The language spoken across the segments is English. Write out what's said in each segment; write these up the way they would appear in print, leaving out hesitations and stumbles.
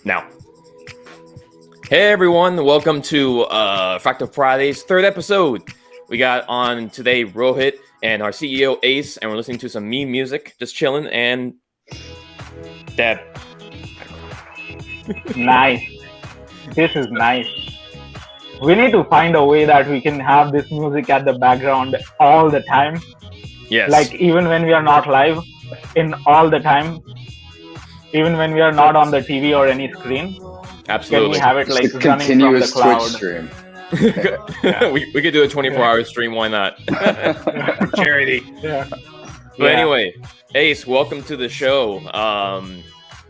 Now, hey everyone, welcome to Fractal Fridays, third episode. We got on today Rohit and our CEO Ace, and we're listening to some meme music, just chilling, and Deb. Nice. This is nice. We need to find a way that we can have this music at the background all the time. Yes. Like even when we are not live, in all the time, even when we are not on the TV or any screen. Absolutely. Can we have it like Just a running from the continuous cloud? Twitch stream. we could do a 24-hour stream. Why not? Charity. Yeah. But anyway, Ace, welcome to the show.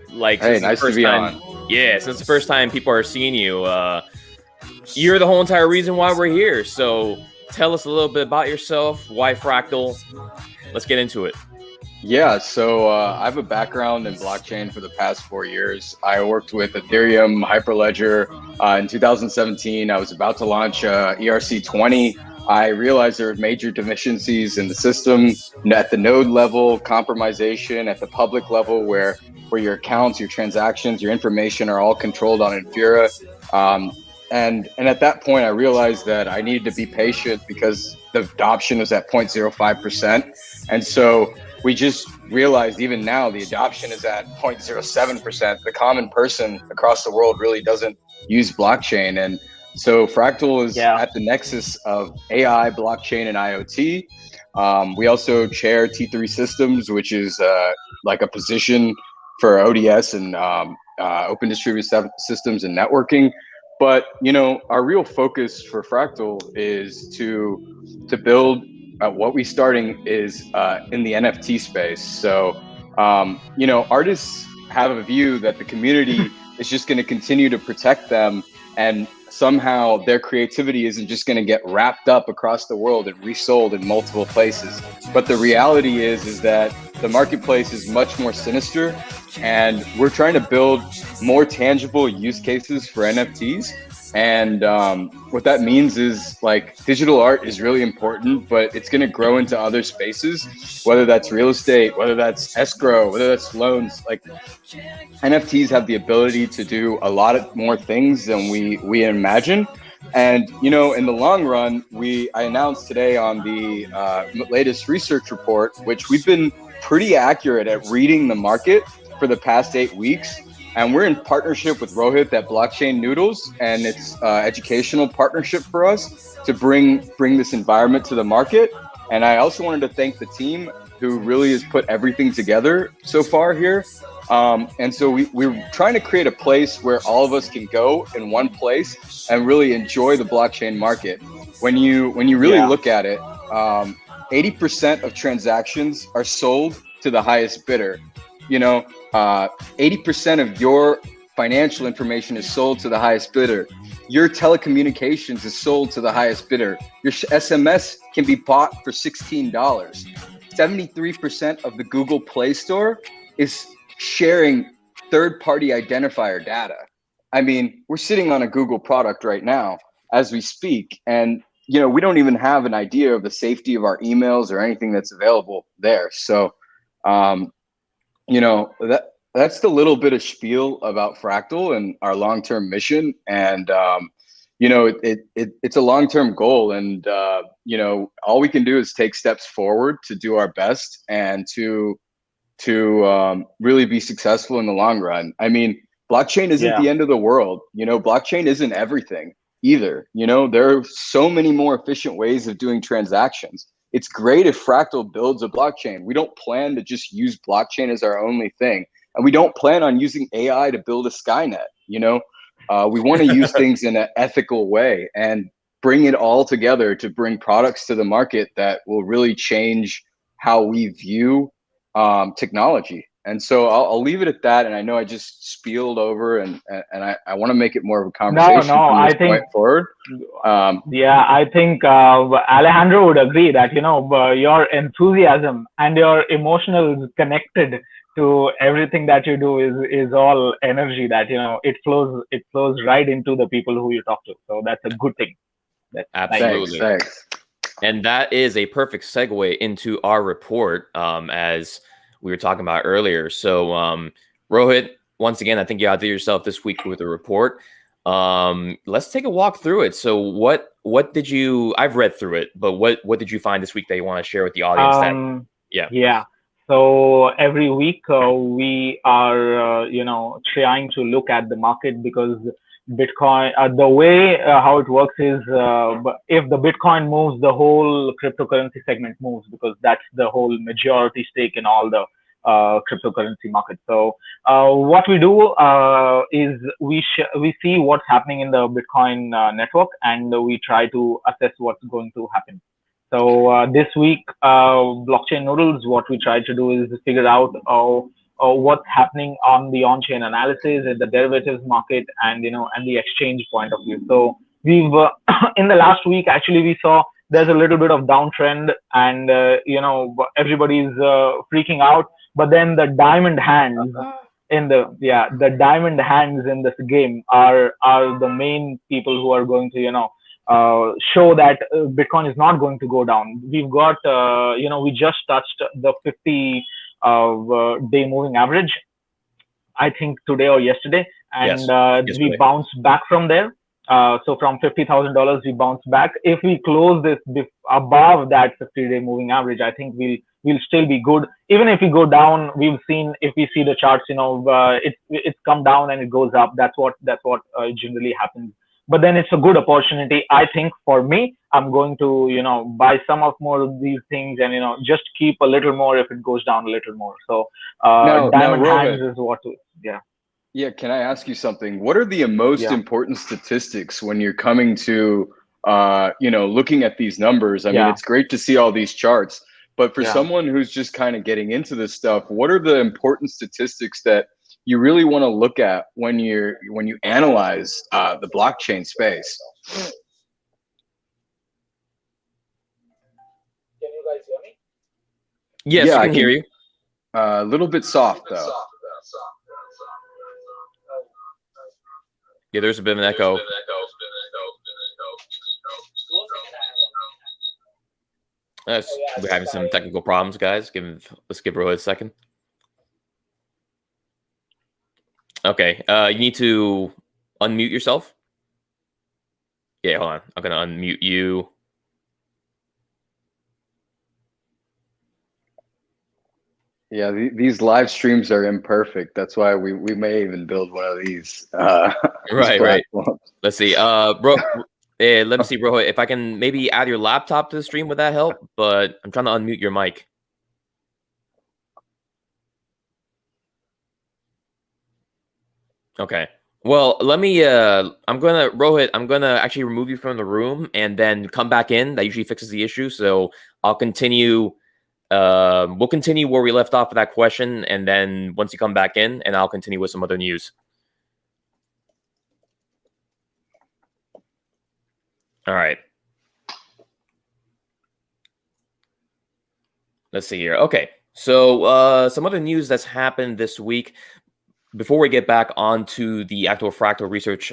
Hey, nice to be on. Yeah, since the first time people are seeing you, you're the whole entire reason why we're here. So tell us a little bit about yourself. Why Fractal? Let's get into it. Yeah, so I have a background in blockchain for the past 4 years. I worked with Ethereum, Hyperledger. In 2017, I was about to launch ERC20. I realized there were major deficiencies in the system at the node level, compromisation at the public level, where your accounts, your transactions, your information are all controlled on Infura. And at that point, I realized that I needed to be patient because the adoption was at 0.05%. And so we just realized even now the adoption is at 0.07%. The common person across the world really doesn't use blockchain. And so Fractal is at the nexus of AI, blockchain, and IoT. We also chair T3 Systems, which is like a position for ODS and open distributed systems and networking. But, you know, our real focus for Fractal is to build what we're starting is in the NFT space. So, you know, artists have a view that the community is just going to continue to protect them, and somehow their creativity isn't just going to get wrapped up across the world and resold in multiple places. But the reality is that the marketplace is much more sinister, and we're trying to build more tangible use cases for NFTs. And what that means is, like, digital art is really important, but it's going to grow into other spaces, whether that's real estate, whether that's escrow, whether that's loans. Like, NFTs have the ability to do a lot of more things than we imagine. And, you know, in the long run, I announced today on the latest research report, which we've been pretty accurate at reading the market for the past 8 weeks. And we're in partnership with Rohit at Blockchain Noodles, and it's educational partnership for us to bring this environment to the market. And I also wanted to thank the team who really has put everything together so far here. And so we're trying to create a place where all of us can go in one place and really enjoy the blockchain market. When you really look at it, 80% of transactions are sold to the highest bidder. You know, 80% of your financial information is sold to the highest bidder. Your telecommunications is sold to the highest bidder. Your SMS can be bought for $16. 73% of the Google Play Store is sharing third-party identifier data. I mean, we're sitting on a Google product right now as we speak, and you know, we don't even have an idea of the safety of our emails or anything that's available there. So, you know, that's the little bit of spiel about Fractal and our long-term mission. And, you know, it's a long-term goal. And, you know, all we can do is take steps forward to do our best and to really be successful in the long run. I mean, blockchain isn't the end of the world. You know, blockchain isn't everything either. You know, there are so many more efficient ways of doing transactions. It's great if Fractal builds a blockchain. We don't plan to just use blockchain as our only thing. And we don't plan on using AI to build a Skynet. You know, we want to use things in an ethical way and bring it all together to bring products to the market that will really change how we view technology. And so I'll leave it at that. And I know I just spieled over, and I want to make it more of a conversation from this point forward. I think Alejandro would agree that, you know, your enthusiasm and your emotional connected to everything that you do is all energy that, you know, it flows right into the people who you talk to. So that's a good thing. Absolutely. Thanks. And that is a perfect segue into our report, as we were talking about earlier. So, Rohit, once again, I think you outdid yourself this week with a report. Let's take a walk through it. So what did you? I've read through it, but what did you find this week that you want to share with the audience? Yeah. So every week we are, trying to look at the market because Bitcoin, the way how it works is if the Bitcoin moves, the whole cryptocurrency segment moves because that's the whole majority stake in all the cryptocurrency market. So what we do is we see what's happening in the Bitcoin network and we try to assess what's going to happen. So this week, blockchain noodles, what we try to do is figure out what's happening on the on-chain analysis in the derivatives market and and the exchange point of view. So we've in the last week actually we saw there's a little bit of downtrend and everybody's freaking out. But then the diamond hands in the diamond hands in this game are the main people who are going to show that Bitcoin is not going to go down. We've got, we just touched the 50-day moving average, I think today or yesterday, and we bounced back from there. So from $50,000, we bounced back. If we close this above that 50-day moving average, I think we'll still be good. Even if we go down, we've seen if we see the charts, it's come down and it goes up. That's what generally happens. But then it's a good opportunity. I think for me, I'm going to, buy some of more of these things and, just keep a little more if it goes down a little more. So diamond hands is what Yeah, can I ask you something? What are the most important statistics when you're coming to, looking at these numbers? I mean, it's great to see all these charts, but for someone who's just kind of getting into this stuff, what are the important statistics that you really want to look at when you analyze the blockchain space? Can you guys hear me? Yes, I can hear you. A little bit soft though. Yeah, there's a bit of an echo. We're having some technical problems, guys. Let's give Rohit a second. Okay, you need to unmute yourself. Yeah, hold on. I'm gonna unmute you. Yeah, these live streams are imperfect. That's why we may even build one of these. Right. Let's see. Let me see, Rohit. If I can maybe add your laptop to the stream, would that help? But I'm trying to unmute your mic. Okay. Well, let me. Rohit, I'm gonna actually remove you from the room and then come back in. That usually fixes the issue. So I'll continue. We'll continue where we left off with that question, and then once you come back in, and I'll continue with some other news. All right. Let's see here. Okay. So some other news that's happened this week. Before we get back onto the actual fractal research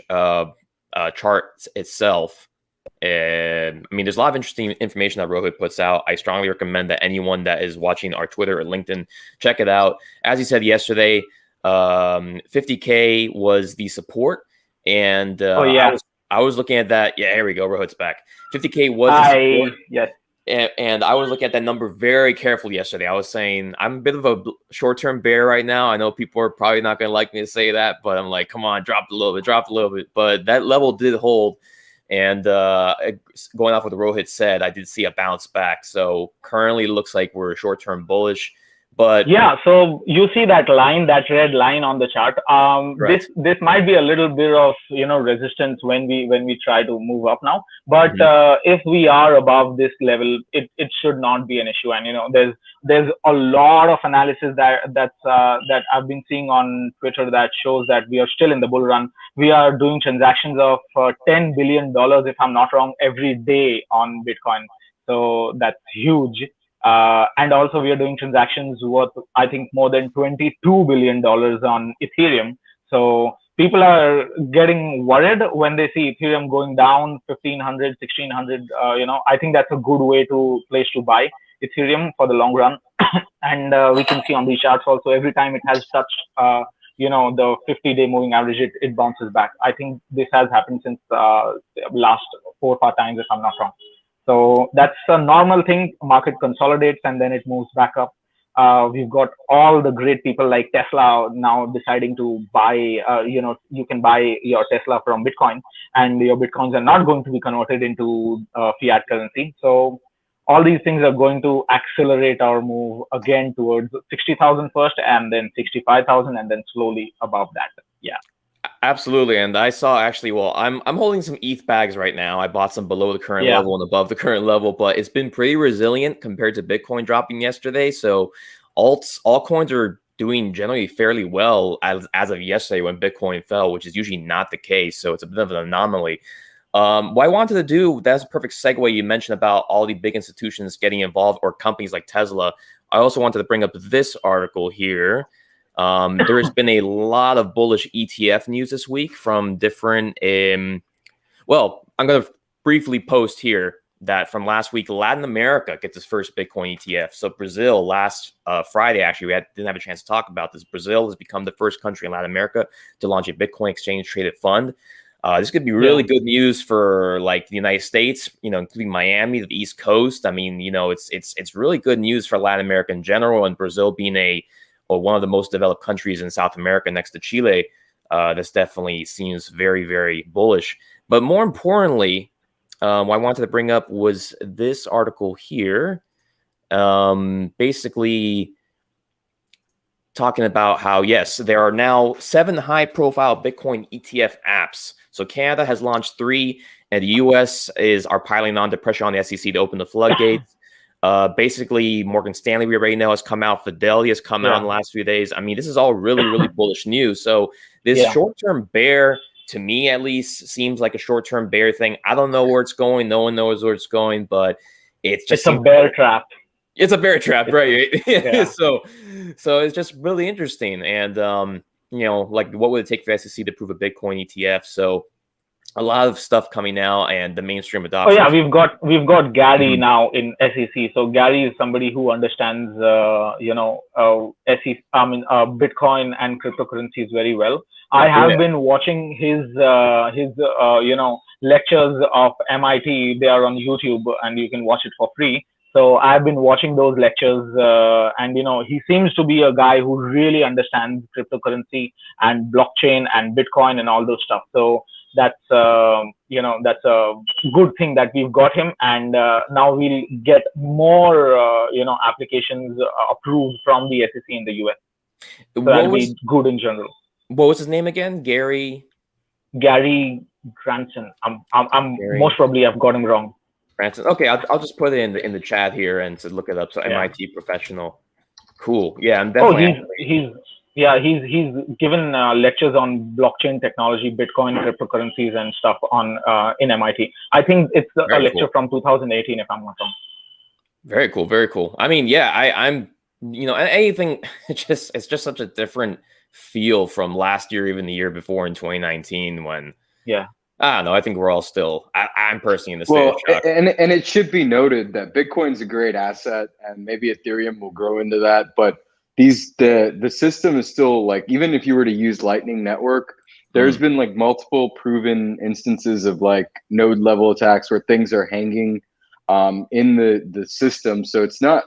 chart itself, I mean, there's a lot of interesting information that Rohit puts out. I strongly recommend that anyone that is watching our Twitter or LinkedIn, check it out. As he said yesterday, 50K was the support. And I was looking at that. Yeah, here we go. Rohit's back. 50K was the support. Yes. And I was looking at that number very carefully yesterday. I was saying, I'm a bit of a short-term bear right now. I know people are probably not going to like me to say that, but I'm like, come on, drop a little bit. But that level did hold. And going off what Rohit said, I did see a bounce back. So currently it looks like we're short-term bullish. But yeah, so you see that line, that red line on the chart. Right. This might be a little bit of resistance when we try to move up now. But if we are above this level, it should not be an issue. And there's a lot of analysis that I've been seeing on Twitter that shows that we are still in the bull run. We are doing transactions of $10 billion, if I'm not wrong, every day on Bitcoin. So that's huge. And also we are doing transactions worth, I think, more than $22 billion on Ethereum. So people are getting worried when they see Ethereum going down 1,500, 1,600. I think that's a good place to buy Ethereum for the long run. And we can see on these charts also, every time it has touched the 50-day moving average, it bounces back. I think this has happened since last 4 or 5 times, if I'm not wrong. So that's a normal thing. Market consolidates and then it moves back up. We've got all the great people like Tesla now deciding to buy, you can buy your Tesla from Bitcoin, and your Bitcoins are not going to be converted into fiat currency. So all these things are going to accelerate our move again towards 60,000 first, and then 65,000, and then slowly above that. Yeah. Absolutely, and I saw actually. Well, I'm holding some ETH bags right now. I bought some below the current level and above the current level, but it's been pretty resilient compared to Bitcoin dropping yesterday. So altcoins are doing generally fairly well as of yesterday when Bitcoin fell, which is usually not the case. So it's a bit of an anomaly. What I wanted to do, that's a perfect segue. You mentioned about all the big institutions getting involved or companies like Tesla. I also wanted to bring up this article here. There has been a lot of bullish ETF news this week from different. Well, I'm going to briefly post here that from last week, Latin America gets its first Bitcoin ETF. So Brazil last Friday, actually, didn't have a chance to talk about this. Brazil has become the first country in Latin America to launch a Bitcoin exchange traded fund. This could be really good news for like the United States, including Miami, the East Coast. I mean, it's really good news for Latin America in general, and Brazil being one of the most developed countries in South America next to Chile. This definitely seems very, very bullish. But more importantly, what I wanted to bring up was this article here, basically talking about how, yes, there are now 7 high-profile Bitcoin ETF apps. So Canada has launched 3, and the U.S. are piling on the pressure on the SEC to open the floodgates. Basically, Morgan Stanley, we already know, has come out. Fidelity has come out in the last few days. I mean, this is all really, really bullish news. So this short-term bear, to me at least, seems like a short-term bear thing. I don't know where it's going. No one knows where it's going, but it's a bear trap. It's a bear trap, right? So it's just really interesting. And, like what would it take for SEC to prove a Bitcoin ETF? So a lot of stuff coming out and the mainstream adoption. Oh yeah, we've got Gary now in SEC. So Gary is somebody who understands SEC, Bitcoin and cryptocurrencies very well. I have been watching his lectures of MIT. They are on YouTube and you can watch it for free. So I've been watching those lectures, and he seems to be a guy who really understands cryptocurrency and blockchain and Bitcoin and all those stuff. So that's that's a good thing that we've got him, and now we'll get more applications approved from the SEC in the US. So that'll be good in general. What was his name again? Gary Granson. I'm most probably I've got him wrong. Granson. Okay, I'll just put it in the chat here and to look it up. So MIT professional. Cool. Yeah, I'm definitely. He's given lectures on blockchain technology, Bitcoin, cryptocurrencies, and stuff on in MIT. I think it's a lecture from 2018, if I'm not wrong. Very cool. Very cool. I mean, I'm anything. It's just such a different feel from last year, even the year before in 2019 when. I don't know. I think we're all still. I'm personally in the state of shock. And it should be noted that Bitcoin's a great asset, and maybe Ethereum will grow into that. But the system is still like, even if you were to use Lightning Network, there's been like multiple proven instances of like node level attacks where things are hanging in the system. So it's not.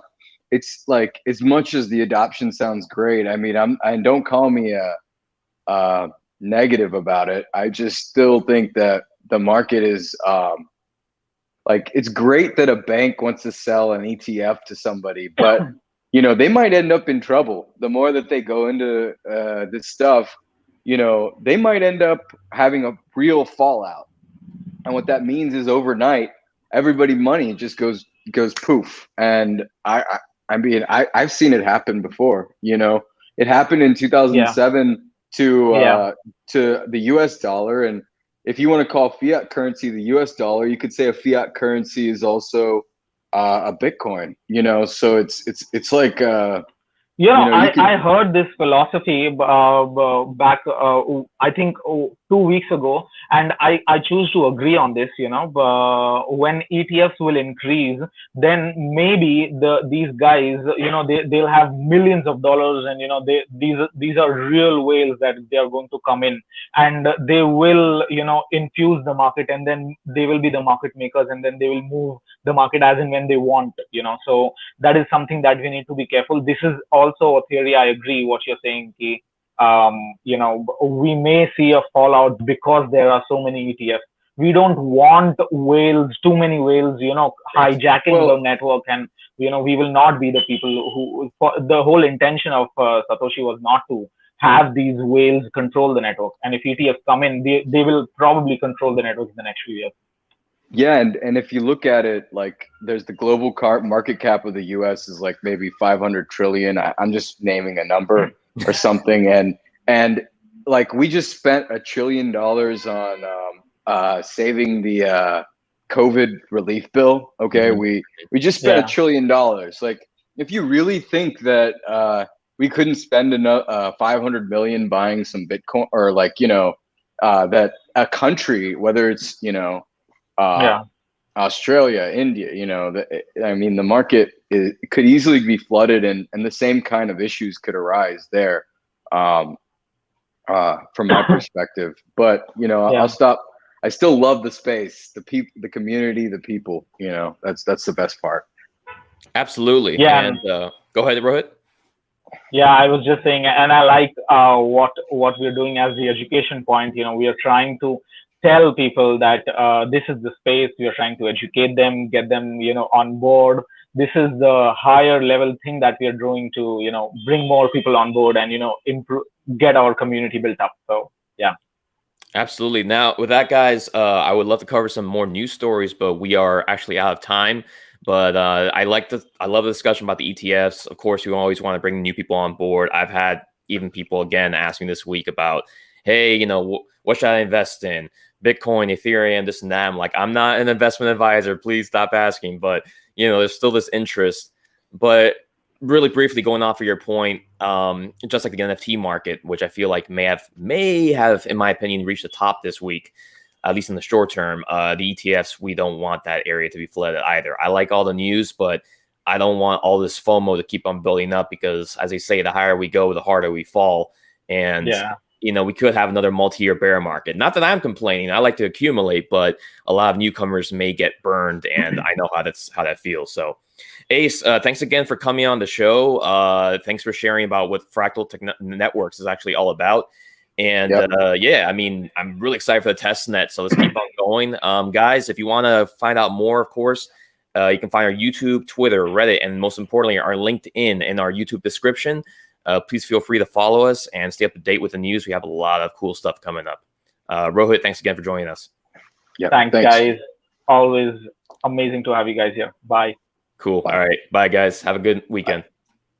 It's like, as much as the adoption sounds great, I mean, and don't call me a negative about it. I just still think that the market is like, it's great that a bank wants to sell an ETF to somebody, but they might end up in trouble. The more that they go into this stuff, they might end up having a real fallout. And what that means is overnight, everybody's money just goes poof. And I mean, I've seen it happen before. It happened in 2007 to the US dollar. And if you want to call fiat currency the US dollar, you could say a fiat currency is also a Bitcoin, so it's like I heard this philosophy back I think 2 weeks ago, and I choose to agree on this. When ETFs will increase, then maybe these guys, they'll have millions of dollars, and these are real whales that they are going to come in, and they will infuse the market, and then they will be the market makers, and then they will move the market as and when they want. So that is something that we need to be careful. This is also a theory. I agree what you're saying, Ki. We may see a fallout because there are so many ETFs. We don't want whales, too many whales, hijacking the network, and we will not be the people who. The whole intention of Satoshi was not to have these whales control the network. And if ETFs come in, they will probably control the network in the next few years. Yeah, and if you look at it, like there's the global market cap of the U.S. is like maybe 500 trillion. I'm just naming a number or something, and like we just spent $1 trillion on saving the COVID relief bill. Okay, we just spent $1 trillion. Like if you really think that we couldn't spend enough 500 million buying some Bitcoin, or like that a country, whether it's Australia, India, the market could easily be flooded, and the same kind of issues could arise there, from my perspective. But I'll stop. I still love the space, the people, the community, the people. That's the best part. Absolutely. Yeah. And go ahead, Rohit. Yeah, I was just saying, and I like what we're doing as the education point. We are trying to tell people that this is the space. We are trying to educate them, get them, on board. This is the higher level thing that we are doing to, bring more people on board and, improve, get our community built up. So, yeah. Absolutely. Now, with that, guys, I would love to cover some more news stories, but we are actually out of time. But I love the discussion about the ETFs. Of course, you always want to bring new people on board. I've had even people again ask me this week about, hey, what should I invest in? Bitcoin, Ethereum, this and that. I'm like, I'm not an investment advisor. Please stop asking. But there's still this interest. But really briefly, going off of your point, just like the NFT market, which I feel like may have, in my opinion, reached the top this week, at least in the short term. The ETFs, we don't want that area to be flooded either. I like all the news, but I don't want all this FOMO to keep on building up, because, as they say, the higher we go, the harder we fall. And we could have another multi-year bear market. Not that I'm complaining. I like to accumulate, but a lot of newcomers may get burned, and I know how that feels. So, Ace, thanks again for coming on the show. Thanks for sharing about what Fractal Networks is actually all about. And I'm really excited for the test net. So let's keep on going. Guys, if you want to find out more, of course, you can find our YouTube, Twitter, Reddit, and most importantly, our LinkedIn in our YouTube description. Please feel free to follow us and stay up to date with the news. We have a lot of cool stuff coming up. Rohit, thanks again for joining us. Yeah, thanks, guys. Always amazing to have you guys here. Bye. Cool. All right. Bye, guys. Have a good weekend. Bye.